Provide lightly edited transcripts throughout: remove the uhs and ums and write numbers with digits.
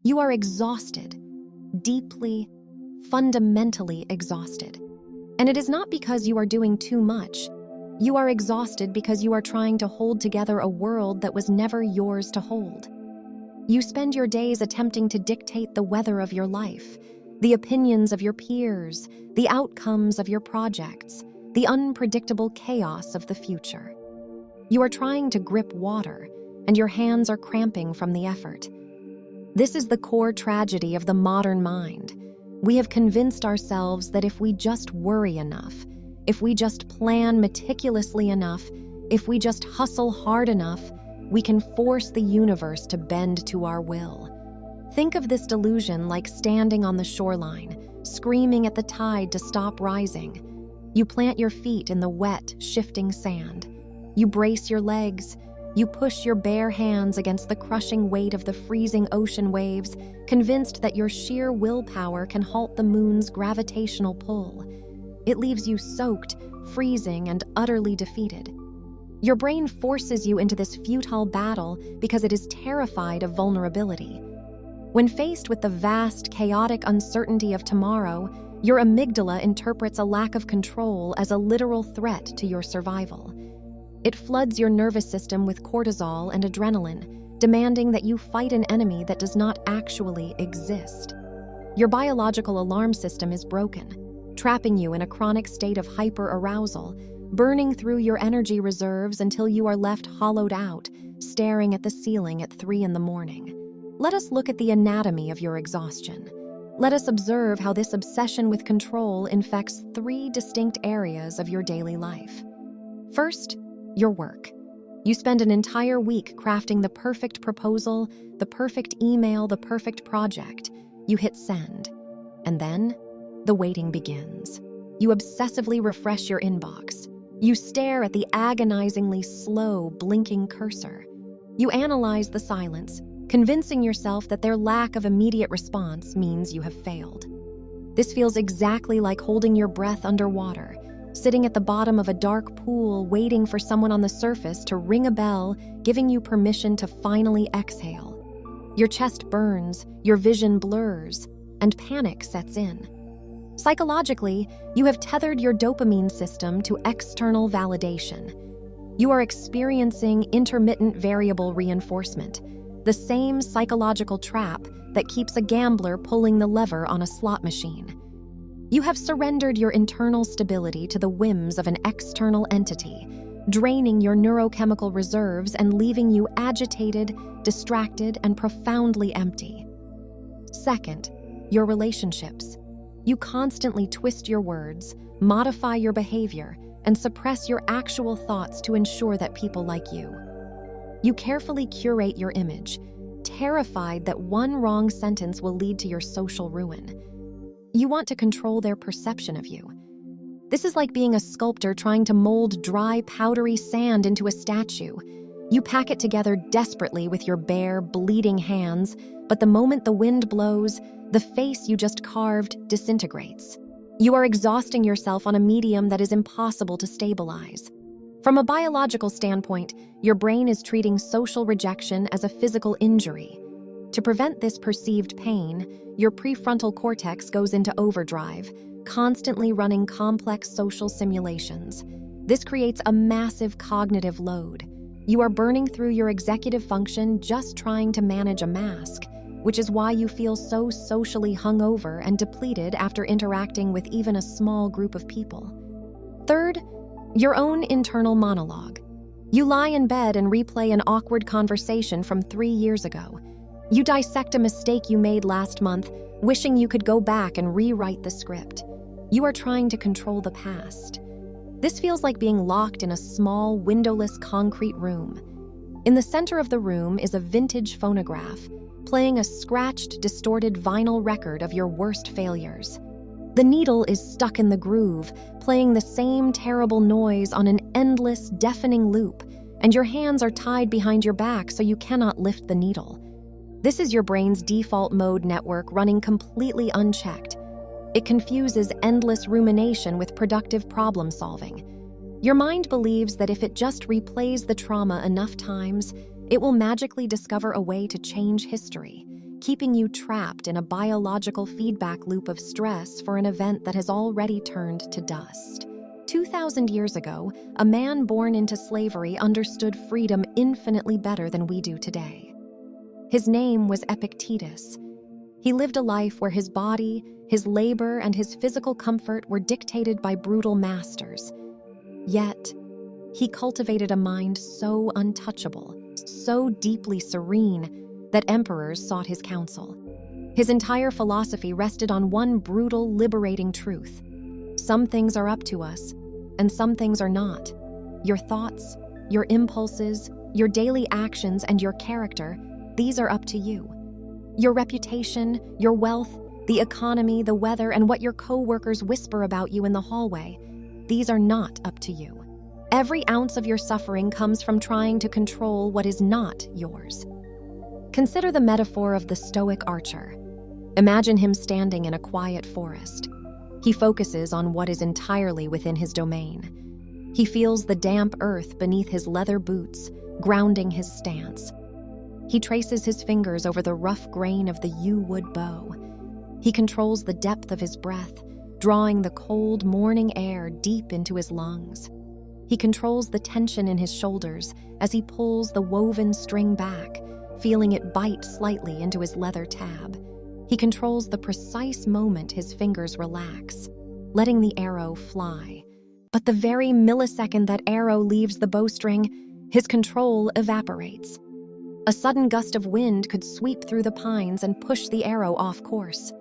You are exhausted, deeply, fundamentally exhausted. And it is not because you are doing too much. You are exhausted because you are trying to hold together a world that was never yours to hold. You spend your days attempting to dictate the weather of your life, the opinions of your peers, the outcomes of your projects, the unpredictable chaos of the future. You are trying to grip water, and your hands are cramping from the effort. This is the core tragedy of the modern mind. We have convinced ourselves that if we just worry enough, if we just plan meticulously enough, if we just hustle hard enough, we can force the universe to bend to our will. Think of this delusion like standing on the shoreline, screaming at the tide to stop rising. You plant your feet in the wet, shifting sand. You brace your legs. You push your bare hands against the crushing weight of the freezing ocean waves, convinced that your sheer willpower can halt the moon's gravitational pull. It leaves you soaked, freezing, and utterly defeated. Your brain forces you into this futile battle because it is terrified of vulnerability. When faced with the vast, chaotic uncertainty of tomorrow, your amygdala interprets a lack of control as a literal threat to your survival. It floods your nervous system with cortisol and adrenaline, demanding that you fight an enemy that does not actually exist. Your biological alarm system is broken, trapping you in a chronic state of hyper-arousal, burning through your energy reserves until you are left hollowed out, staring at the ceiling at 3 a.m. Let us look at the anatomy of your exhaustion. Let us observe how this obsession with control infects 3 distinct areas of your daily life. First, your work. You spend an entire week crafting the perfect proposal, the perfect email, the perfect project. You hit send. And then, the waiting begins. You obsessively refresh your inbox. You stare at the agonizingly slow, blinking cursor. You analyze the silence, convincing yourself that their lack of immediate response means you have failed. This feels exactly like holding your breath underwater, sitting at the bottom of a dark pool waiting for someone on the surface to ring a bell, giving you permission to finally exhale. Your chest burns, your vision blurs, and panic sets in. Psychologically, you have tethered your dopamine system to external validation. You are experiencing intermittent variable reinforcement, the same psychological trap that keeps a gambler pulling the lever on a slot machine. You have surrendered your internal stability to the whims of an external entity, draining your neurochemical reserves and leaving you agitated, distracted, and profoundly empty. Second, your relationships. You constantly twist your words, modify your behavior, and suppress your actual thoughts to ensure that people like you. You carefully curate your image, terrified that one wrong sentence will lead to your social ruin. You want to control their perception of you. This is like being a sculptor trying to mold dry, powdery sand into a statue. You pack it together desperately with your bare, bleeding hands, but the moment the wind blows, the face you just carved disintegrates. You are exhausting yourself on a medium that is impossible to stabilize. From a biological standpoint, your brain is treating social rejection as a physical injury. To prevent this perceived pain, your prefrontal cortex goes into overdrive, constantly running complex social simulations. This creates a massive cognitive load. You are burning through your executive function just trying to manage a mask, which is why you feel so socially hungover and depleted after interacting with even a small group of people. Third, your own internal monologue. You lie in bed and replay an awkward conversation from 3 years ago. You dissect a mistake you made last month, wishing you could go back and rewrite the script. You are trying to control the past. This feels like being locked in a small, windowless concrete room. In the center of the room is a vintage phonograph, playing a scratched, distorted vinyl record of your worst failures. The needle is stuck in the groove, playing the same terrible noise on an endless, deafening loop, and your hands are tied behind your back so you cannot lift the needle. This is your brain's default mode network running completely unchecked. It confuses endless rumination with productive problem solving. Your mind believes that if it just replays the trauma enough times, it will magically discover a way to change history, keeping you trapped in a biological feedback loop of stress for an event that has already turned to dust. 2,000 years ago, a man born into slavery understood freedom infinitely better than we do today. His name was Epictetus. He lived a life where his body, his labor, and his physical comfort were dictated by brutal masters. Yet, he cultivated a mind so untouchable, so deeply serene, that emperors sought his counsel. His entire philosophy rested on one brutal, liberating truth. Some things are up to us, and some things are not. Your thoughts, your impulses, your daily actions, and your character, these are up to you. Your reputation, your wealth, the economy, the weather, and what your co-workers whisper about you in the hallway, these are not up to you. Every ounce of your suffering comes from trying to control what is not yours. Consider the metaphor of the Stoic Archer. Imagine him standing in a quiet forest. He focuses on what is entirely within his domain. He feels the damp earth beneath his leather boots, grounding his stance. He traces his fingers over the rough grain of the yew wood bow. He controls the depth of his breath, drawing the cold morning air deep into his lungs. He controls the tension in his shoulders as he pulls the woven string back, feeling it bite slightly into his leather tab. He controls the precise moment his fingers relax, letting the arrow fly. But the very millisecond that arrow leaves the bowstring, his control evaporates. A sudden gust of wind could sweep through the pines and push the arrow off course.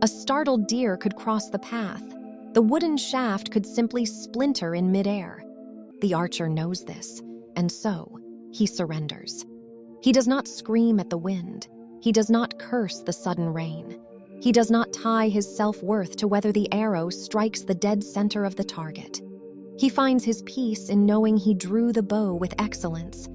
A startled deer could cross the path. The wooden shaft could simply splinter in midair. The archer knows this, and so he surrenders. He does not scream at the wind. He does not curse the sudden rain. He does not tie his self-worth to whether the arrow strikes the dead center of the target. He finds his peace in knowing he drew the bow with excellence.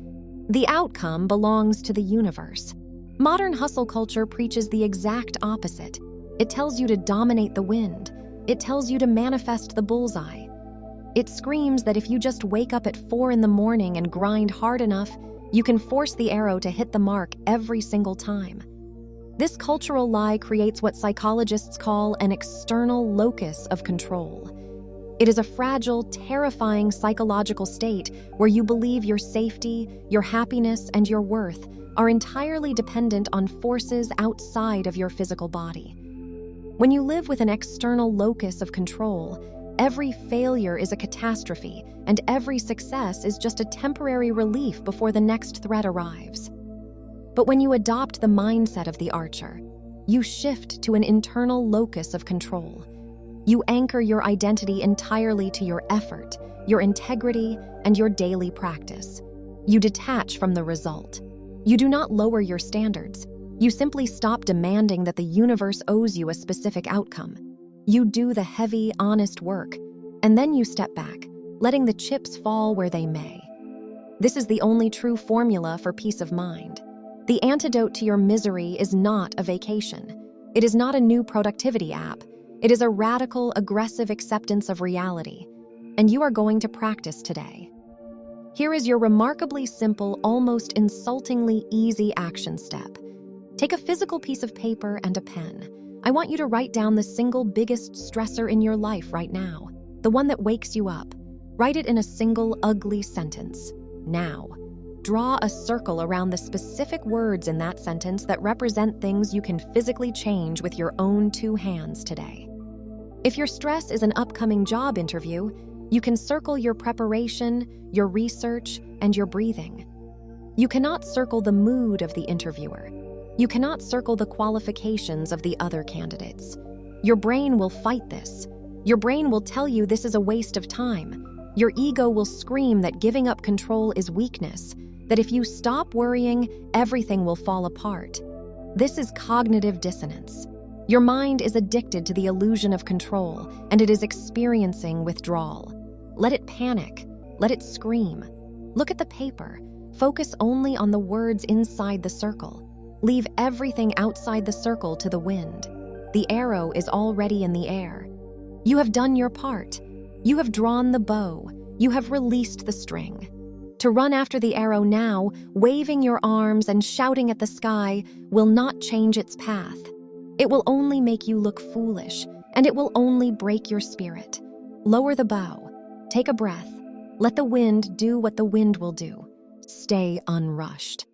The outcome belongs to the universe. Modern hustle culture preaches the exact opposite. It tells you to dominate the wind. It tells you to manifest the bullseye. It screams that if you just wake up at 4 a.m. and grind hard enough, you can force the arrow to hit the mark every single time. This cultural lie creates what psychologists call an external locus of control. It is a fragile, terrifying psychological state where you believe your safety, your happiness, and your worth are entirely dependent on forces outside of your physical body. When you live with an external locus of control, every failure is a catastrophe, and every success is just a temporary relief before the next threat arrives. But when you adopt the mindset of the archer, you shift to an internal locus of control. You anchor your identity entirely to your effort, your integrity, and your daily practice. You detach from the result. You do not lower your standards. You simply stop demanding that the universe owes you a specific outcome. You do the heavy, honest work, and then you step back, letting the chips fall where they may. This is the only true formula for peace of mind. The antidote to your misery is not a vacation. It is not a new productivity app. It is a radical, aggressive acceptance of reality, and you are going to practice today. Here is your remarkably simple, almost insultingly easy action step. Take a physical piece of paper and a pen. I want you to write down the single biggest stressor in your life right now, the one that wakes you up. Write it in a single ugly sentence. Now, draw a circle around the specific words in that sentence that represent things you can physically change with your own 2 hands today. If your stress is an upcoming job interview, you can circle your preparation, your research, and your breathing. You cannot circle the mood of the interviewer. You cannot circle the qualifications of the other candidates. Your brain will fight this. Your brain will tell you this is a waste of time. Your ego will scream that giving up control is weakness, that if you stop worrying, everything will fall apart. This is cognitive dissonance. Your mind is addicted to the illusion of control, and it is experiencing withdrawal. Let it panic. Let it scream. Look at the paper. Focus only on the words inside the circle. Leave everything outside the circle to the wind. The arrow is already in the air. You have done your part. You have drawn the bow. You have released the string. To run after the arrow now, waving your arms and shouting at the sky, will not change its path. It will only make you look foolish, and it will only break your spirit. Lower the bow, take a breath, let the wind do what the wind will do. Stay unrushed.